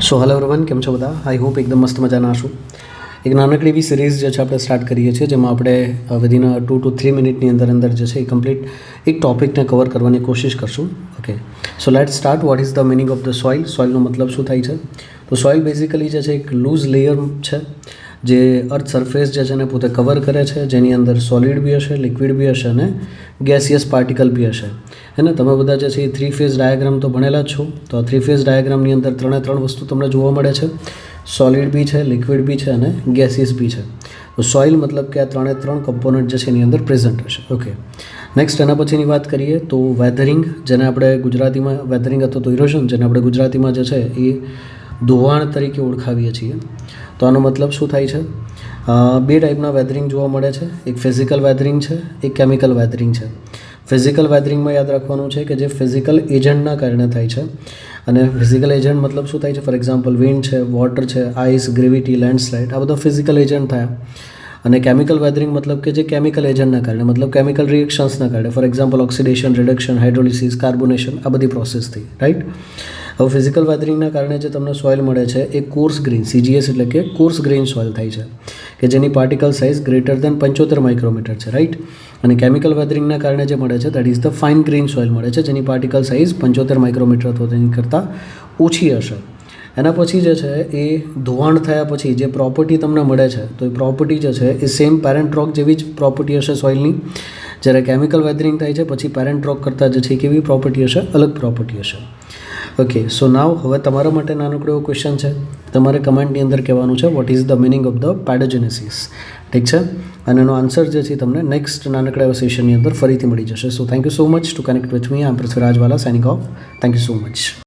So hello everyone, કેમ છો બધા? આઈ હોપ એકદમ મસ્ત મજાના હશો. એક નાનકડી એવી સિરીઝ જે છે આપણે સ્ટાર્ટ કરીએ છીએ, જેમાં આપણે વિધિન 2 to 3 મિનિટની અંદર જે છે એ કમ્પ્લીટ એક ટોપિકને કવર કરવાની કોશિશ કરશું. Okay, so let start. What is the meaning of the soil? સોઇલનો મતલબ શું થાય છે? તો સોઇલ બેઝિકલી જે છે એક લૂઝ લેયર છે જે અર્થ સરફેસ જે છે એને પોતે કવર કરે છે, જેની અંદર સોલિડ બી હશે, લિક્વિડ બી હશે અને ગેસિયસ પાર્ટિકલ બી હશે. ને તમે બધા જે છે એ 3 ફેઝ ડાયાગ્રામ તો ભણેલા જ છો. તો આ 3 ફેઝ ડાયાગ્રામની અંદર 3 વસ્તુ તમને જોવા મળે છે. સોલિડ બી છે, લિક્વિડ બી છે અને ગેસિયસ બી છે. તો સોઇલ મતલબ કે આ 3 કમ્પોનન્ટ જે છે એની અંદર પ્રેઝન્ટ હશે. ઓકે, નેક્સ્ટ એના પછીની વાત કરીએ તો વેધરિંગ, જેને આપણે ગુજરાતીમાં વેધરિંગ અથવા તો ઇરોઝન, જેને આપણે ગુજરાતીમાં જે છે એ ધોવાણ તરીકે ઓળખાવીએ છીએ. તો આનો મતલબ શું થાય છે? 2 ટાઈપના વેધરિંગ જોવા મળે છે. એક ફિઝિકલ વેધરિંગ છે, એક કેમિકલ વેધરિંગ છે. ફિઝિકલ વેધરિંગમાં યાદ રાખવાનું છે કે જે ફિઝિકલ એજન્ટના કારણે થાય છે. અને ફિઝિકલ એજન્ટ મતલબ શું થાય છે? ફોર એક્ઝામ્પલ વિન્ડ છે, વોટર છે, આઈસ, ગ્રેવિટી, લેન્ડસ્લાઇડ, આ બધા ફિઝિકલ એજન્ટ થયા. અને કેમિકલ વેધરિંગ મતલબ કે જે કેમિકલ એજન્ટના કારણે, મતલબ કેમિકલ રિએક્શન્સના કારણે, for example oxidation, reduction, hydrolysis, carbonation, આ બધી પ્રોસેસ થઈ, રાઈટ? હવે ફિઝિકલ વેધરિંગના કારણે જે તમને સોઇલ મળે છે એ કોર્સ ગ્રેઇન, CGS એટલે કે કોર્સ ગ્રેઇન સોઇલ થાય છે, કે જેની particle size greater than 75 micrometre છે, રાઈટ? અને કેમિકલ વેધરિંગના કારણે જે મળે છે that is the fine grain soil મળે છે, જેની પાર્ટિકલ સાઇઝ 75 માઇક્રોમીટર અથવા તેની કરતાં ઓછી હશે. એના પછી જે છે એ ધોવાણ થયા પછી જે પ્રોપર્ટી તમને મળે છે, તો એ પ્રોપર્ટી જે છે એ સેમ પેરેન્ટ રોક જેવી જ પ્રોપર્ટી હશે સોઇલની. જ્યારે કેમિકલ વેધરિંગ થાય છે પછી પેરેન્ટ રોક કરતાં જે છે કેવી પ્રોપર્ટી હશે? અલગ પ્રોપર્ટી હશે. ઓકે, સો નાવ હવે તમારા માટે નાનકડો એવો ક્વેશ્ચન છે. તમારે કમેન્ટની અંદર કહેવાનું છે what is the meaning of the pedogenesis. ઠીક છે? અને એનો આન્સર જે છે તમને નેક્સ્ટ નાનકડા એવા સેશનની અંદર ફરીથી મળી જશે. So thank you so much to connect with me. I am Prithviraj Vala, signing off. Thank you so much.